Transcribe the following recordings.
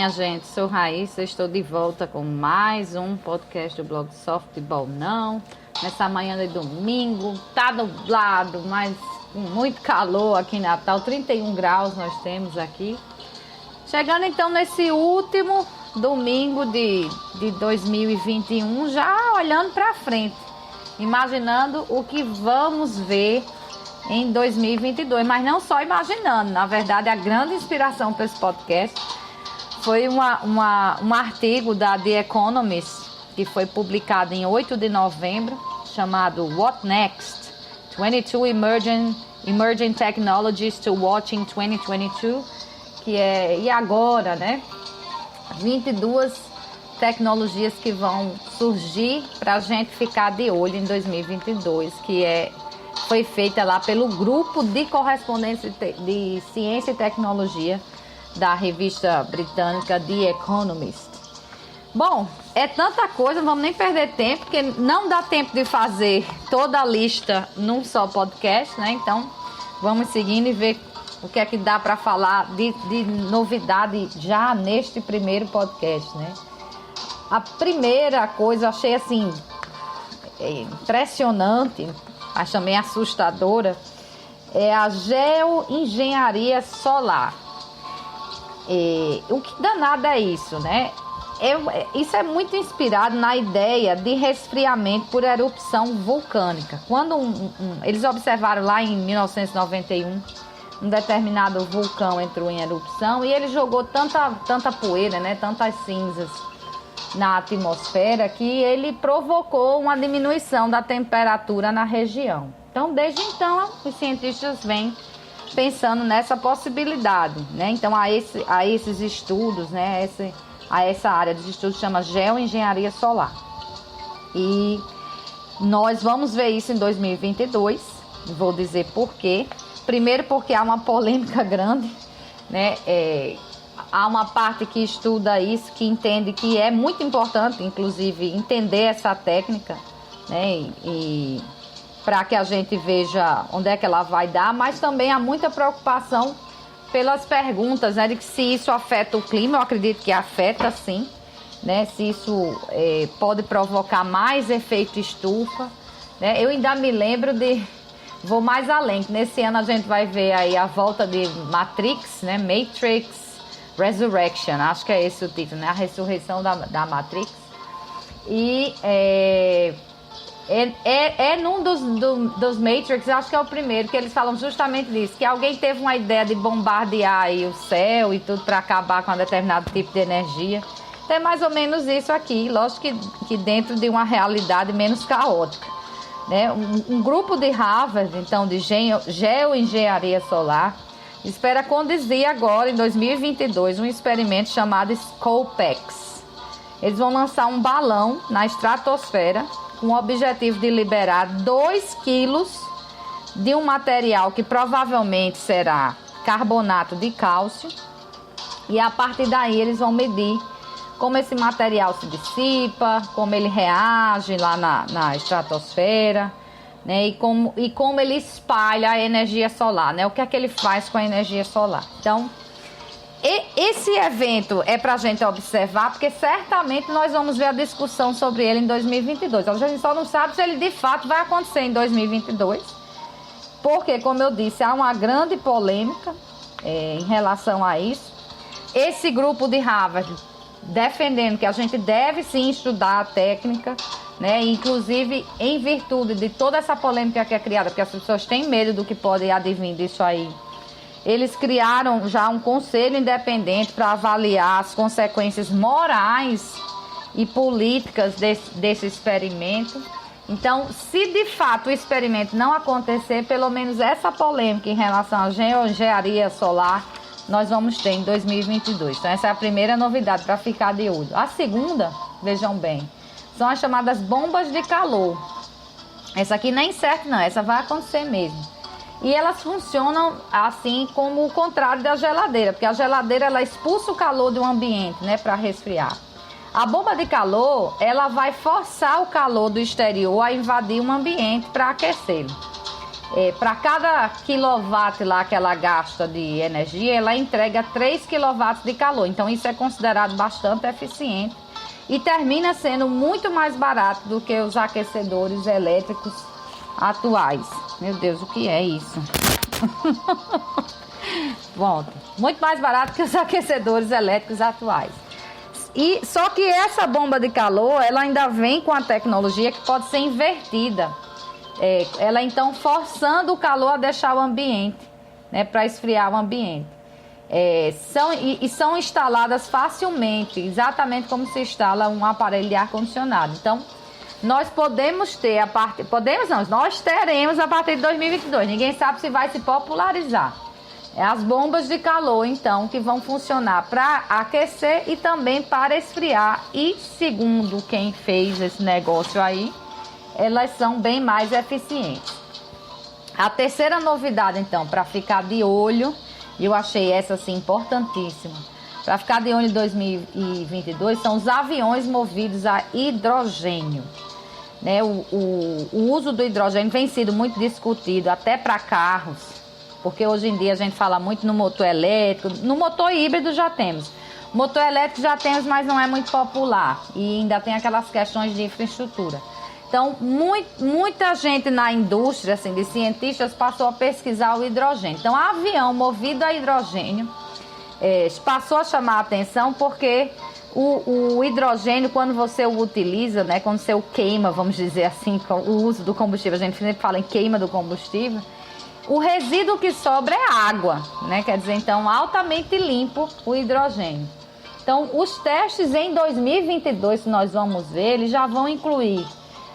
minha gente, sou Raíssa, estou de volta com mais um podcast do blog Softball Não. Nessa manhã de domingo, tá nublado, mas com muito calor aqui em Natal, 31 graus nós temos aqui. Chegando então nesse último domingo de 2021, já olhando para frente, imaginando o que vamos ver em 2022, mas não só imaginando. Na verdade, a grande inspiração para esse podcast foi um artigo da The Economist, que foi publicado em 8 de novembro, chamado What Next? 22 Emerging Technologies to Watch in 2022, que é, e agora, né? 22 tecnologias que vão surgir para a gente ficar de olho em 2022, foi feita lá pelo grupo de correspondência de ciência e tecnologia da revista britânica The Economist. Bom, é tanta coisa, não vamos nem perder tempo, porque não dá tempo de fazer toda a lista num só podcast, né? Então, vamos seguindo e ver o que é que dá para falar de novidade já neste primeiro podcast, né? A primeira coisa, eu achei assim, impressionante, mas também assustadora, é a geoengenharia solar. O que danado é isso, né? Isso é muito inspirado na ideia de resfriamento por erupção vulcânica. Quando eles observaram lá em 1991, um determinado vulcão entrou em erupção e ele jogou tanta poeira, né? Tantas cinzas na atmosfera, que ele provocou uma diminuição da temperatura na região. Então, desde então, os cientistas vêm pensando nessa possibilidade, né? Então, a esses estudos, né? Essa área dos estudos chama geoengenharia solar. E nós vamos ver isso em 2022, vou dizer por quê. Primeiro, porque há uma polêmica grande, né? Há uma parte que estuda isso, que entende que é muito importante, inclusive, entender essa técnica, né? E para que a gente veja onde é que ela vai dar, mas também há muita preocupação pelas perguntas, né, de que se isso afeta o clima. Eu acredito que afeta sim, né? Se isso pode provocar mais efeito estufa, né? Eu ainda me lembro vou mais além, que nesse ano a gente vai ver aí a volta de Matrix, né? Matrix Resurrection, acho que é esse o título, né? A ressurreição da Matrix. E num dos Matrix, acho que é o primeiro, que eles falam justamente disso, que alguém teve uma ideia de bombardear aí o céu e tudo para acabar com um determinado tipo de energia. Então é mais ou menos isso aqui, lógico que dentro de uma realidade menos caótica, né? Um grupo de Harvard, então, de geoengenharia solar, espera conduzir agora, em 2022, um experimento chamado SCOPEX. Eles vão lançar um balão na estratosfera com o objetivo de liberar 2 quilos de um material que provavelmente será carbonato de cálcio. E a partir daí eles vão medir como esse material se dissipa, como ele reage lá na estratosfera, né? E como ele espalha a energia solar, né? O que é que ele faz com a energia solar. Então, esse evento é para a gente observar, porque certamente nós vamos ver a discussão sobre ele em 2022. A gente só não sabe se ele de fato vai acontecer em 2022, porque, como eu disse, há uma grande polêmica em relação a isso. Esse grupo de Harvard defendendo que a gente deve sim estudar a técnica, né? Inclusive em virtude de toda essa polêmica que é criada, porque as pessoas têm medo do que pode advir disso aí. Eles criaram já um conselho independente para avaliar as consequências morais e políticas desse experimento. Então, se de fato o experimento não acontecer, pelo menos essa polêmica em relação à geoengenharia solar nós vamos ter em 2022. Então, essa é a primeira novidade para ficar de olho. A segunda, vejam bem, são as chamadas bombas de calor. Essa aqui nem certo não, essa vai acontecer mesmo. E elas funcionam assim como o contrário da geladeira, porque a geladeira ela expulsa o calor do ambiente, né, para resfriar. A bomba de calor, ela vai forçar o calor do exterior a invadir um ambiente para aquecê-lo. Para cada quilowatt lá que ela gasta de energia, ela entrega 3 quilowatts de calor. Então isso é considerado bastante eficiente e termina sendo muito mais barato do que os aquecedores elétricos atuais. Meu Deus, o que é isso? Pronto, muito mais barato que os aquecedores elétricos atuais. E só que essa bomba de calor, ela ainda vem com a tecnologia que pode ser invertida. Ela então forçando o calor a deixar o ambiente, né, para esfriar o ambiente. São instaladas facilmente, exatamente como se instala um aparelho de ar-condicionado. Então, nós podemos ter nós teremos a partir de 2022. Ninguém sabe se vai se popularizar. As bombas de calor, então, que vão funcionar para aquecer e também para esfriar. E segundo quem fez esse negócio aí, elas são bem mais eficientes. A terceira novidade, então, para ficar de olho, eu achei essa assim importantíssima, para ficar de olho em 2022, são os aviões movidos a hidrogênio. Né? O uso do hidrogênio vem sido muito discutido até para carros, porque hoje em dia a gente fala muito no motor elétrico, no motor híbrido já temos. Motor elétrico já temos, mas não é muito popular e ainda tem aquelas questões de infraestrutura. Então, muita gente na indústria, assim, de cientistas, passou a pesquisar o hidrogênio. Então, avião movido a hidrogênio passou a chamar a atenção porque o hidrogênio, quando você o utiliza, né, quando você o queima, vamos dizer assim, com o uso do combustível, a gente sempre fala em queima do combustível, o resíduo que sobra é água, né? Quer dizer, então, altamente limpo o hidrogênio. Então, os testes em 2022, que nós vamos ver, eles já vão incluir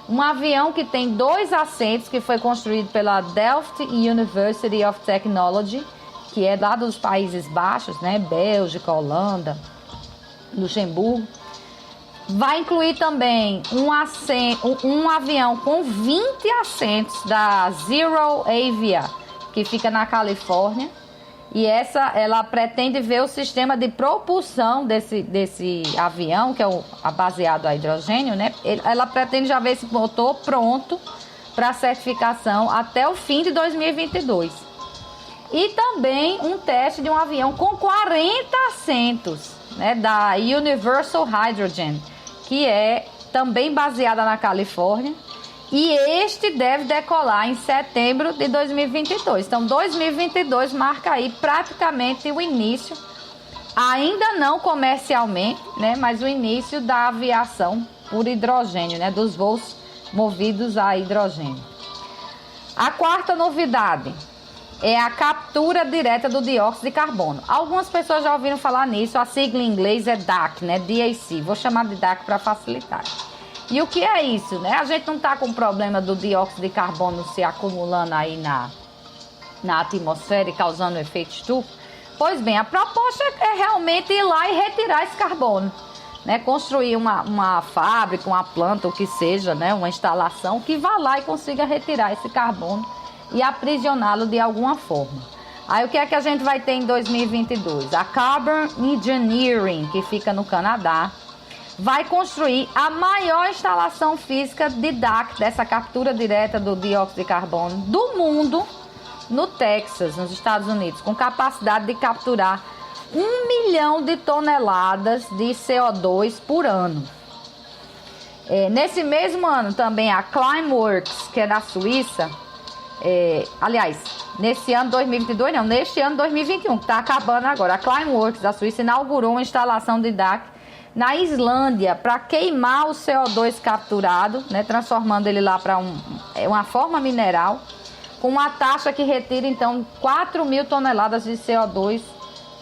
um avião que tem 2 assentos, que foi construído pela Delft University of Technology, que é lá dos Países Baixos, né? Bélgica, Holanda, Luxemburgo. Vai incluir também um avião com 20 assentos da Zero Avia, que fica na Califórnia. E ela pretende ver o sistema de propulsão desse avião, que é baseado a hidrogênio, né? Ela pretende já ver esse motor pronto para certificação até o fim de 2022. E também um teste de um avião com 40 assentos, né, da Universal Hydrogen, que é também baseada na Califórnia. E este deve decolar em setembro de 2022. Então, 2022 marca aí praticamente o início, ainda não comercialmente, né, mas o início da aviação por hidrogênio, né, dos voos movidos a hidrogênio. A quarta novidade é a captura direta do dióxido de carbono. Algumas pessoas já ouviram falar nisso, a sigla em inglês é DAC, né, DAC. Vou chamar de DAC para facilitar. E o que é isso, né? A gente não está com o problema do dióxido de carbono se acumulando aí na atmosfera e causando efeito estufa? Pois bem, a proposta é realmente ir lá e retirar esse carbono, né? Construir uma fábrica, uma planta, o que seja, né? Uma instalação que vá lá e consiga retirar esse carbono e aprisioná-lo de alguma forma. Aí o que é que a gente vai ter em 2022? A Carbon Engineering, que fica no Canadá, vai construir a maior instalação física de DAC, dessa captura direta do dióxido de carbono, do mundo, no Texas, nos Estados Unidos, com capacidade de capturar 1 milhão de toneladas de CO2 por ano. Nesse mesmo ano também a Climeworks, que é da Suíça, nesse ano 2022 não, neste ano 2021, que está acabando agora, a Climeworks da Suíça inaugurou uma instalação de DAC na Islândia para queimar o CO2 capturado, né, transformando ele lá para uma forma mineral, com uma taxa que retira então 4.000 toneladas de CO2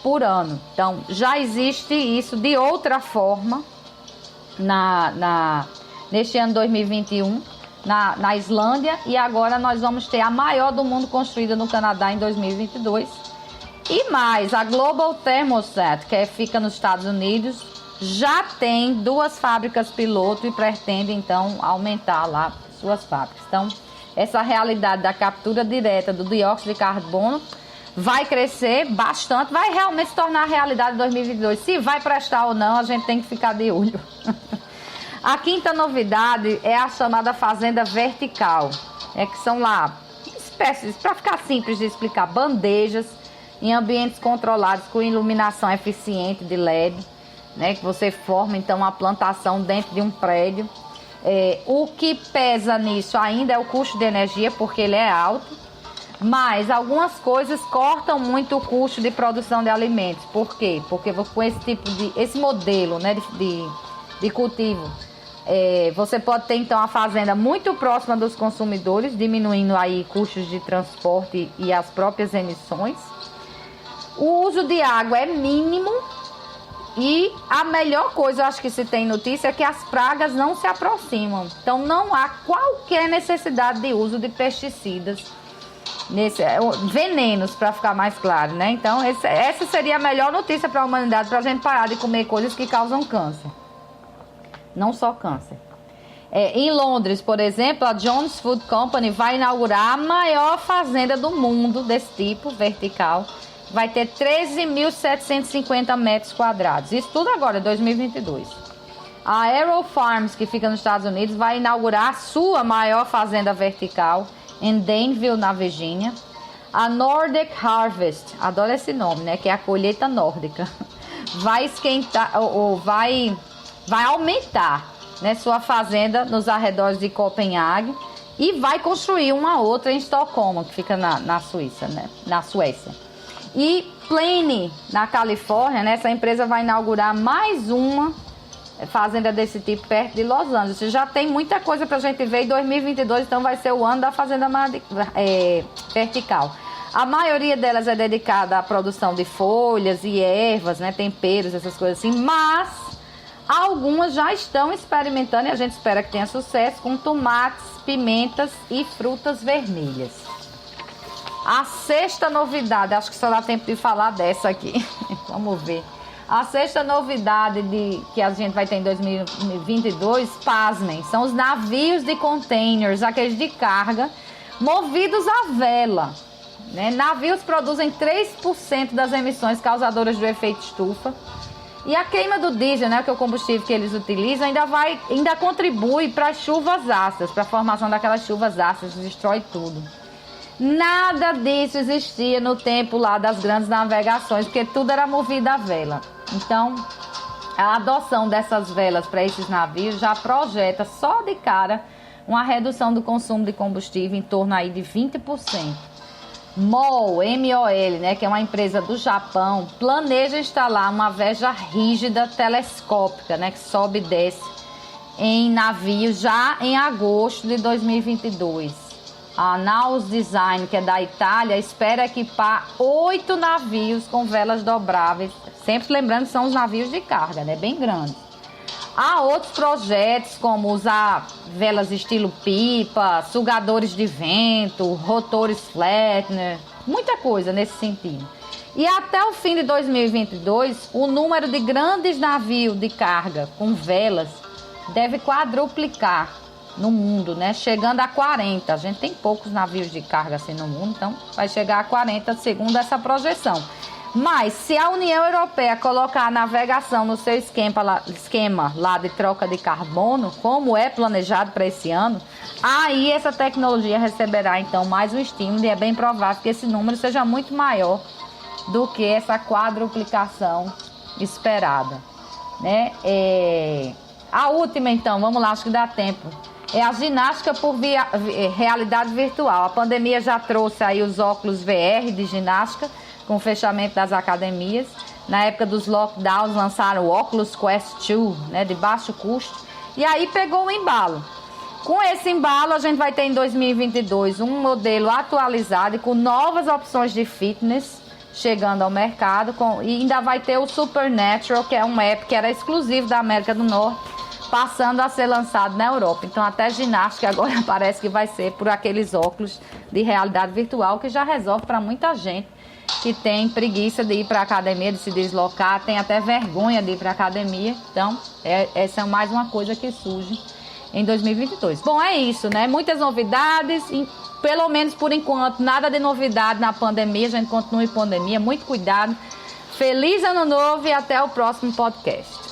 por ano. Então já existe isso de outra forma neste ano 2021 na Islândia, e agora nós vamos ter a maior do mundo construída no Canadá em 2022. E mais, a Global Thermostat, que fica nos Estados Unidos, já tem 2 fábricas piloto e pretende então aumentar lá suas fábricas. Então, essa realidade da captura direta do dióxido de carbono vai crescer bastante, vai realmente se tornar realidade em 2022. Se vai prestar ou não, a gente tem que ficar de olho. A quinta novidade é a chamada fazenda vertical, que são lá espécies, para ficar simples de explicar, bandejas em ambientes controlados com iluminação eficiente de LED, né, que você forma então uma plantação dentro de um prédio. O que pesa nisso ainda é o custo de energia, porque ele é alto, mas algumas coisas cortam muito o custo de produção de alimentos. Por quê? Porque com esse modelo, né, de cultivo, você pode ter então a fazenda muito próxima dos consumidores, diminuindo aí custos de transporte e as próprias emissões. O uso de água é mínimo. E a melhor coisa, eu acho que se tem notícia, é que as pragas não se aproximam. Então não há qualquer necessidade de uso de pesticidas, venenos, para ficar mais claro, né? Então essa seria a melhor notícia para a humanidade, para a gente parar de comer coisas que causam câncer. Não só câncer. Em Londres, por exemplo, a Jones Food Company vai inaugurar a maior fazenda do mundo desse tipo, vertical. Vai ter 13.750 metros quadrados. Isso tudo agora, 2022. A Arrow Farms, que fica nos Estados Unidos, vai inaugurar a sua maior fazenda vertical em Danville, na Virgínia. A Nordic Harvest, adoro esse nome, né? Que é a colheita nórdica. Vai aumentar, né, sua fazenda nos arredores de Copenhague e vai construir uma outra em Estocolmo, que fica na Suíça, né? Na Suécia. E Plaine, na Califórnia, né, essa empresa vai inaugurar mais uma fazenda desse tipo perto de Los Angeles. Já tem muita coisa pra gente ver em 2022, então vai ser o ano da fazenda vertical. A maioria delas é dedicada à produção de folhas e ervas, né, temperos, essas coisas assim, mas algumas já estão experimentando, e a gente espera que tenha sucesso, com tomates, pimentas e frutas vermelhas. A sexta novidade, acho que só dá tempo de falar dessa aqui. Vamos ver. A sexta novidade que a gente vai ter em 2022, pasmem, são os navios de containers, aqueles de carga, movidos a vela. Né? Navios produzem 3% das emissões causadoras do efeito estufa. E a queima do diesel, né, que é o combustível que eles utilizam, ainda contribui para as chuvas ácidas, para a formação daquelas chuvas ácidas, destrói tudo. Nada disso existia no tempo lá das grandes navegações, porque tudo era movido a vela. Então, a adoção dessas velas para esses navios já projeta só de cara uma redução do consumo de combustível em torno aí de 20%. MOL, M-O-L, né, que é uma empresa do Japão, planeja instalar uma veja rígida telescópica, né, que sobe e desce em navios já em agosto de 2022. A Naus Design, que é da Itália, espera equipar 8 navios com velas dobráveis. Sempre lembrando que são os navios de carga, né? Bem grandes. Há outros projetos, como usar velas estilo pipa, sugadores de vento, rotores Flettner, muita coisa nesse sentido. E até o fim de 2022, o número de grandes navios de carga com velas deve quadruplicar no mundo, né? Chegando a 40. A gente tem poucos navios de carga assim no mundo, então vai chegar a 40 segundo essa projeção. Mas se a União Europeia colocar a navegação no seu esquema lá de troca de carbono, como é planejado para esse ano, aí essa tecnologia receberá então mais um estímulo, e é bem provável que esse número seja muito maior do que essa quadruplicação esperada, né? A última então, vamos lá, acho que dá tempo. É a ginástica por realidade virtual. A pandemia já trouxe aí os óculos VR de ginástica, com o fechamento das academias. Na época dos lockdowns, lançaram o Oculus Quest 2, né, de baixo custo. E aí pegou o embalo. Com esse embalo, a gente vai ter em 2022 um modelo atualizado e com novas opções de fitness chegando ao mercado. E ainda vai ter o Supernatural, que é um app que era exclusivo da América do Norte, passando a ser lançado na Europa. Então até ginástica agora parece que vai ser por aqueles óculos de realidade virtual, que já resolve para muita gente que tem preguiça de ir para a academia, de se deslocar, tem até vergonha de ir para a academia. Então essa é mais uma coisa que surge em 2022. Bom, é isso, né? Muitas novidades, pelo menos por enquanto, nada de novidade na pandemia. A gente continua em pandemia, muito cuidado. Feliz ano novo e até o próximo podcast.